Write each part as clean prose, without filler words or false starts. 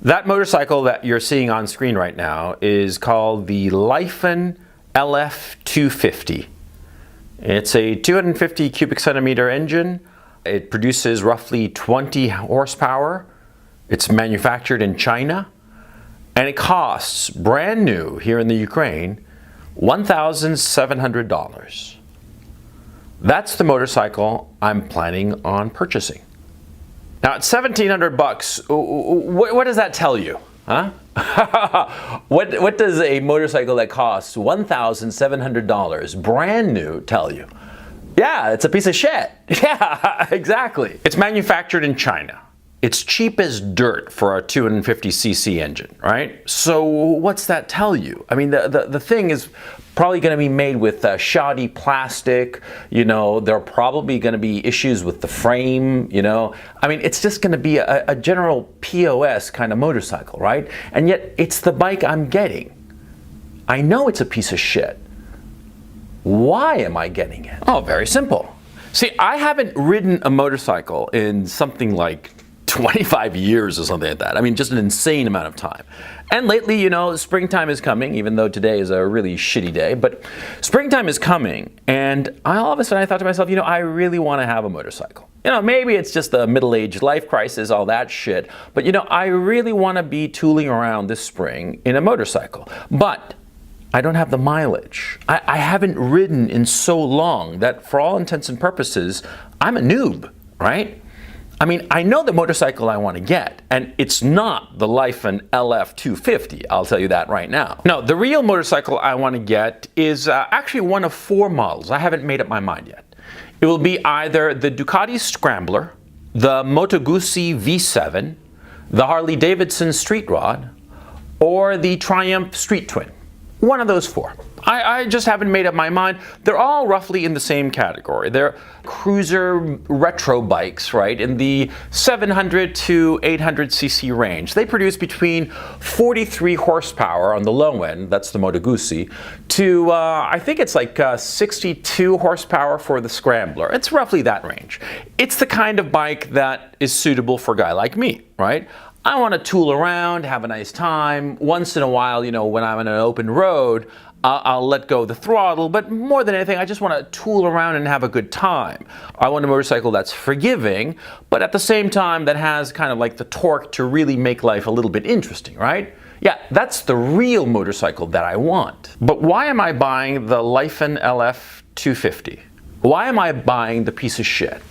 That motorcycle that you're seeing on screen right now is called the Lyphon LF250. It's a 250 cubic centimeter engine. It produces roughly 20 horsepower. It's manufactured in China. And it costs, brand new here in the Ukraine, $1,700. That's the motorcycle I'm planning on purchasing. Now, at $1,700, what does that tell you? Huh? What does a motorcycle that costs $1,700 brand new tell you? Yeah, it's a piece of shit. Yeah, exactly. It's manufactured in China. It's cheap as dirt for a 250cc engine, right? So what's that tell you? I mean, the thing is probably going to be made with shoddy plastic. You know, there are probably going to be issues with the frame, you know. I mean, it's just going to be a general POS kind of motorcycle, right? And yet it's the bike I'm getting. I know it's a piece of shit. Why am I getting it? Oh, very simple. See, I haven't ridden a motorcycle in something like 25 years or something like that. I mean, just an insane amount of time. And lately, you know, springtime is coming, even though today is a really shitty day, but springtime is coming, and all of a sudden I thought to myself, you know, I really want to have a motorcycle. You know, maybe it's just a middle-aged life crisis, all that shit, but you know, I really want to be tooling around this spring in a motorcycle. But I don't have the mileage. I haven't ridden in so long that for all intents and purposes, I'm a noob, right? I mean, I know the motorcycle I want to get, and it's not the Lyphon LF250, I'll tell you that right now. No, the real motorcycle I want to get is actually one of 4 models. I haven't made up my mind yet. It will be either the Ducati Scrambler, the Moto Guzzi V7, the Harley Davidson Street Rod, or the Triumph Street Twin. One of those 4. I just haven't made up my mind. They're all roughly in the same category. They're cruiser retro bikes, right, in the 700 to 800cc range. They produce between 43 horsepower on the low end, that's the Moto Guzzi, to I think it's like 62 horsepower for the Scrambler. It's roughly that range. It's the kind of bike that is suitable for a guy like me, right? I want to tool around, have a nice time. Once in a while, you know, when I'm on an open road, I'll let go of the throttle, but more than anything, I just want to tool around and have a good time. I want a motorcycle that's forgiving, but at the same time that has kind of like the torque to really make life a little bit interesting, right? Yeah, that's the real motorcycle that I want. But why am I buying the Lyphon LF250? Why am I buying the piece of shit?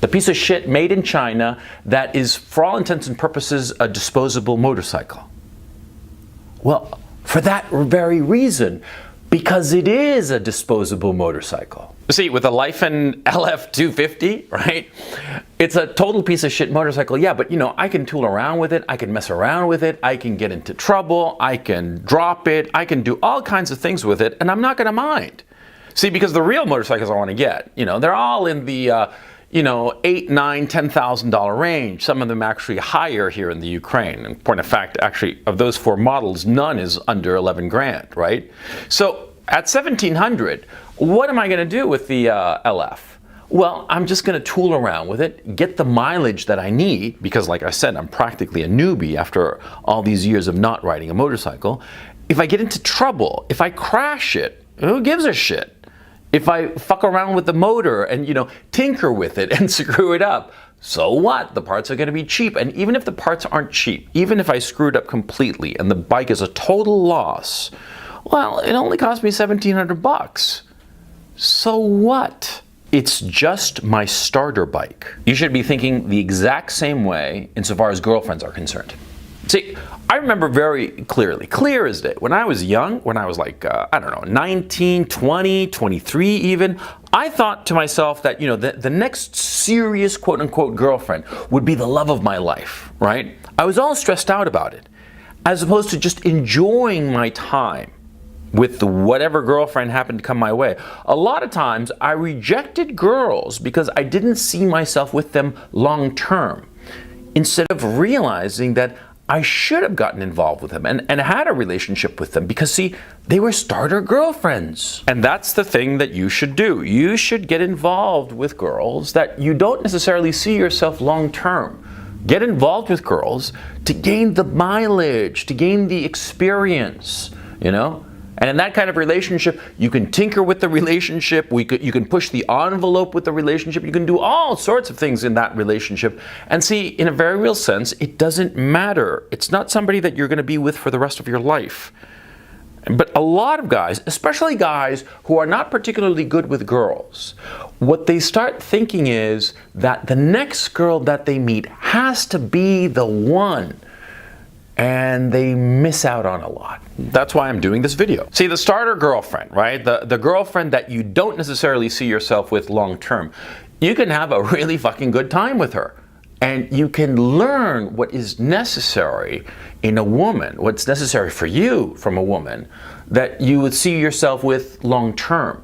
The piece of shit made in China that is, for all intents and purposes, a disposable motorcycle. Well, for that very reason, because it is a disposable motorcycle. See, with the Lyphon LF250, right? It's a total piece of shit motorcycle, yeah, but you know, I can tool around with it, I can mess around with it, I can get into trouble, I can drop it, I can do all kinds of things with it, and I'm not gonna mind. See, because the real motorcycles I want to get, you know, they're all in the you know, $8,000, $9,000, $10,000 range. Some of them actually higher here in the Ukraine. In point of fact, actually, of those 4 models, none is under 11 grand, right? So at 1,700, what am I going to do with the LF? Well, I'm just going to tool around with it, get the mileage that I need, because like I said, I'm practically a newbie after all these years of not riding a motorcycle. If I get into trouble, if I crash it, who gives a shit? If I fuck around with the motor and, you know, tinker with it and screw it up, so what? The parts are going to be cheap. And even if the parts aren't cheap, even if I screw it up completely and the bike is a total loss, well, it only cost me $1,700. So what? It's just my starter bike. You should be thinking the exact same way insofar as girlfriends are concerned. See, I remember very clearly, clear as day, when I was young, when I was like, I don't know, 19, 20, 23 even, I thought to myself that, you know, the next serious quote-unquote girlfriend would be the love of my life, right? I was all stressed out about it, as opposed to just enjoying my time with whatever girlfriend happened to come my way. A lot of times, I rejected girls because I didn't see myself with them long-term, instead of realizing that I should have gotten involved with them and had a relationship with them because, see, they were starter girlfriends. And that's the thing that you should do. You should get involved with girls that you don't necessarily see yourself long term. Get involved with girls to gain the mileage, to gain the experience, you know? And in that kind of relationship, you can tinker with the relationship, you can push the envelope with the relationship, you can do all sorts of things in that relationship. And see, in a very real sense, it doesn't matter. It's not somebody that you're going to be with for the rest of your life. But a lot of guys, especially guys who are not particularly good with girls, what they start thinking is that the next girl that they meet has to be the one. And they miss out on a lot. That's why I'm doing this video. See, the starter girlfriend, right? The girlfriend that you don't necessarily see yourself with long term. You can have a really fucking good time with her. And you can learn what is necessary in a woman, what's necessary for you from a woman that you would see yourself with long term.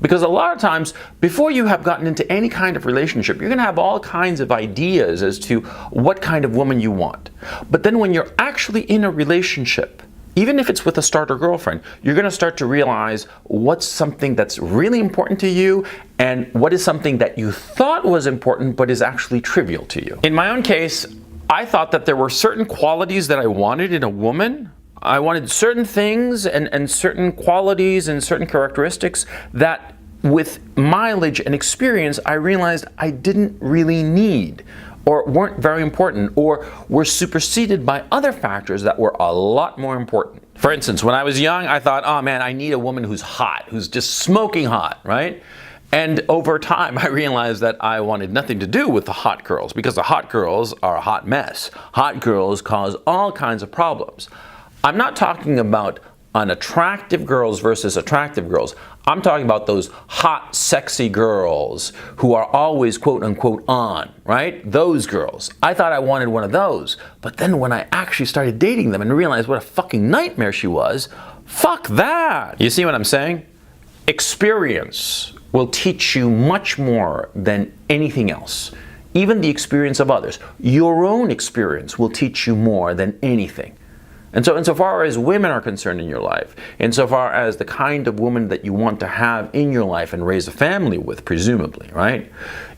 Because a lot of times, before you have gotten into any kind of relationship, you're going to have all kinds of ideas as to what kind of woman you want. But then when you're actually in a relationship, even if it's with a starter girlfriend, you're going to start to realize what's something that's really important to you and what is something that you thought was important but is actually trivial to you. In my own case, I thought that there were certain qualities that I wanted in a woman. I wanted certain things and certain qualities and certain characteristics that with mileage and experience I realized I didn't really need or weren't very important or were superseded by other factors that were a lot more important. For instance, when I was young, I thought, oh man, I need a woman who's hot, who's just smoking hot, right? And over time, I realized that I wanted nothing to do with the hot girls because the hot girls are a hot mess. Hot girls cause all kinds of problems. I'm not talking about unattractive girls versus attractive girls. I'm talking about those hot, sexy girls who are always quote unquote on, right? Those girls. I thought I wanted one of those. But then when I actually started dating them and realized what a fucking nightmare she was, fuck that. You see what I'm saying? Experience will teach you much more than anything else. Even the experience of others. Your own experience will teach you more than anything. And so insofar as women are concerned in your life, insofar as the kind of woman that you want to have in your life and raise a family with, presumably, right?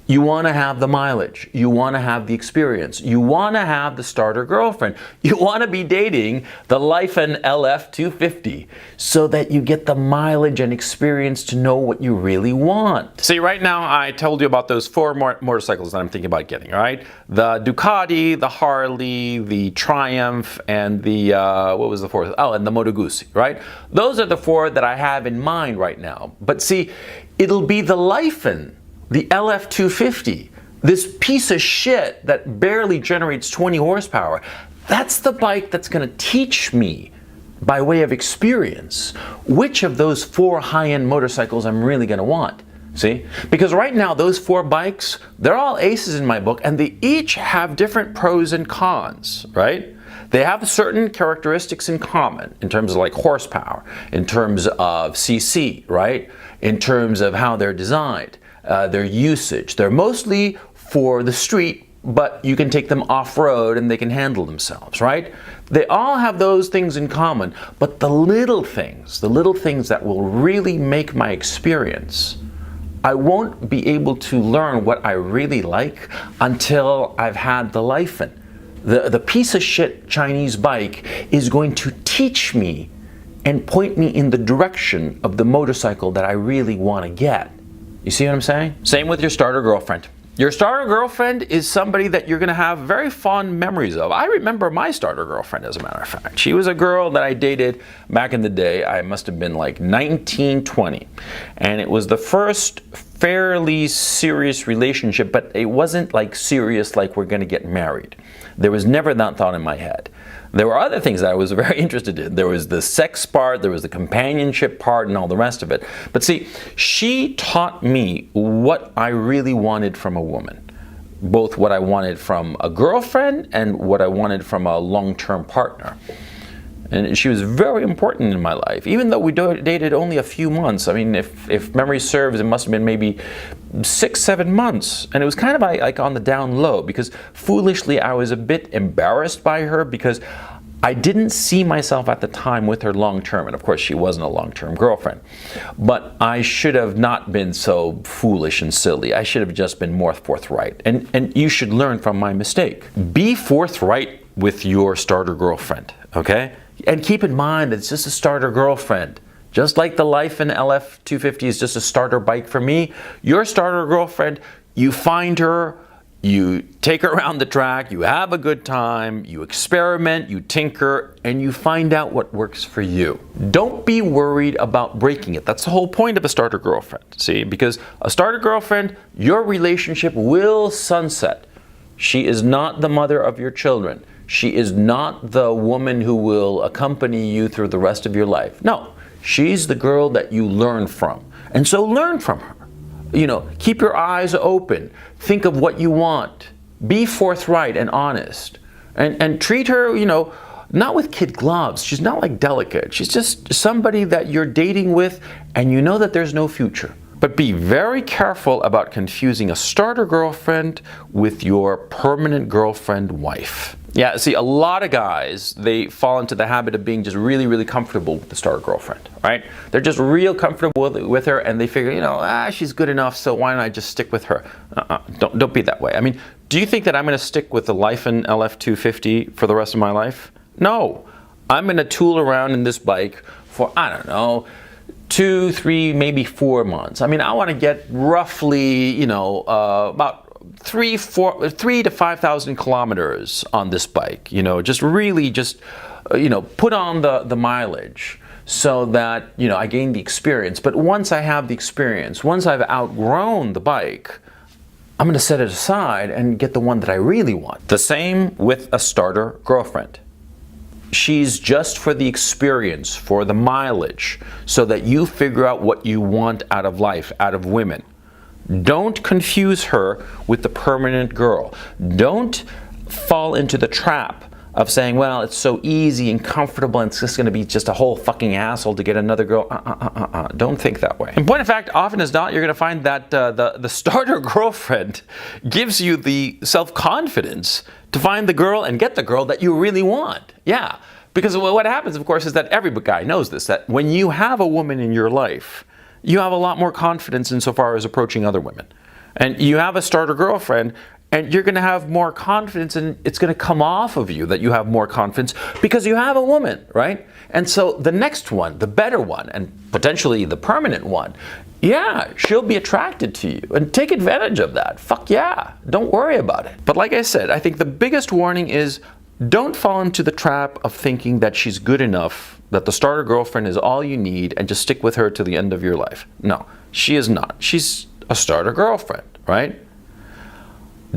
You want to have the mileage. You want to have the experience. You want to have the starter girlfriend. You want to be dating the Lyfen LF250 so that you get the mileage and experience to know what you really want. See, right now I told you about those four motorcycles that I'm thinking about getting, right? The Ducati, the Harley, the Triumph, and the, what was the fourth? Oh, and the Moto Guzzi, right? Those are the four that I have in mind right now. But see, it'll be the Lyfen, the LF250, this piece of shit that barely generates 20 horsepower, that's the bike that's going to teach me, by way of experience, which of those four high-end motorcycles I'm really going to want. See? Because right now, those four bikes, they're all aces in my book, and they each have different pros and cons, right? They have certain characteristics in common in terms of like horsepower, in terms of CC, right? In terms of how they're designed. Their usage. They're mostly for the street, but you can take them off-road and they can handle themselves, right? They all have those things in common, but the little things that will really make my experience, I won't be able to learn what I really like until I've had the Lyfen. The piece of shit Chinese bike is going to teach me and point me in the direction of the motorcycle that I really want to get. You see what I'm saying? Same with your starter girlfriend. Your starter girlfriend is somebody that you're going to have very fond memories of. I remember my starter girlfriend, as a matter of fact. She was a girl that I dated back in the day. I must have been like 19, 20. And it was the first fairly serious relationship, but it wasn't like serious like we're going to get married. There was never that thought in my head. There were other things that I was very interested in. There was the sex part, there was the companionship part, and all the rest of it. But see, she taught me what I really wanted from a woman. Both what I wanted from a girlfriend and what I wanted from a long-term partner. And she was very important in my life, even though we dated only a few months. I mean, if memory serves, it must have been maybe 6-7 months. And it was kind of like on the down low, because foolishly I was a bit embarrassed by her, because I didn't see myself at the time with her long term, and of course she wasn't a long-term girlfriend, but I should have not been so foolish and silly. I should have just been more forthright, and you should learn from my mistake. Be forthright with your starter girlfriend, okay? And keep in mind that it's just a starter girlfriend. Just like the Lyfen LF250 is just a starter bike for me, your starter girlfriend, you find her, you take her around the track, you have a good time, you experiment, you tinker, and you find out what works for you. Don't be worried about breaking it. That's the whole point of a starter girlfriend, see? Because a starter girlfriend, your relationship will sunset. She is not the mother of your children. She is not the woman who will accompany you through the rest of your life. No, she's the girl that you learn from. And so learn from her. You know, keep your eyes open. Think of what you want. Be forthright and honest. And treat her, you know, not with kid gloves. She's not like delicate. She's just somebody that you're dating with and you know that there's no future. But be very careful about confusing a starter girlfriend with your permanent girlfriend wife. Yeah, see, a lot of guys, they fall into the habit of being just really, really comfortable with the starter girlfriend, right? They're just real comfortable with her, and they figure, you know, she's good enough, so why don't I just stick with her? Don't be that way. I mean, do you think that I'm going to stick with the Lyfen LF250 for the rest of my life? No. I'm going to tool around in this bike for, I don't know, 2, 3, maybe 4 months. I mean, I want to get roughly, you know, about 3 to 5,000 kilometers on this bike. You know, just really you know, put on the mileage so that, you know, I gain the experience. But once I have the experience, once I've outgrown the bike, I'm going to set it aside and get the one that I really want. The same with a starter girlfriend. She's just for the experience, for the mileage, so that you figure out what you want out of life, out of women. Don't confuse her with the permanent girl. Don't fall into the trap of saying, well, it's so easy and comfortable and it's just going to be just a whole fucking asshole to get another girl. Don't think that way. In point of fact, often as not, you're going to find that the starter girlfriend gives you the self-confidence to find the girl and get the girl that you really want. Yeah, because what happens, of course, is that every guy knows this, that when you have a woman in your life, you have a lot more confidence insofar as approaching other women. And you have a starter girlfriend, and you're going to have more confidence, and it's going to come off of you that you have more confidence because you have a woman, right? And so the next one, the better one, and potentially the permanent one, yeah, she'll be attracted to you, and take advantage of that. Fuck yeah, don't worry about it. But like I said, I think the biggest warning is don't fall into the trap of thinking that she's good enough, that the starter girlfriend is all you need, and just stick with her to the end of your life. No, she is not. She's a starter girlfriend, right?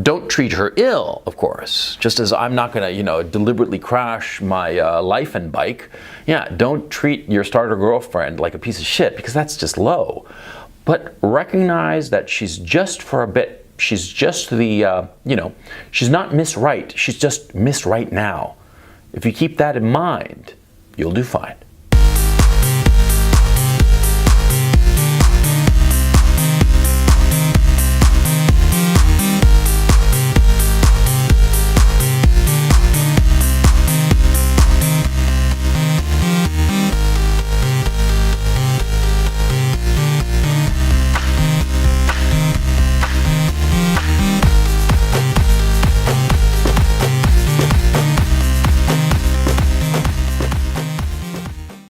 Don't treat her ill, of course. Just as I'm not going to, you know, deliberately crash my Lyfen bike. Yeah, don't treat your starter girlfriend like a piece of shit, because that's just low. But recognize that she's just for a bit. She's just the, you know, she's not Miss Right. She's just Miss Right now. If you keep that in mind, you'll do fine.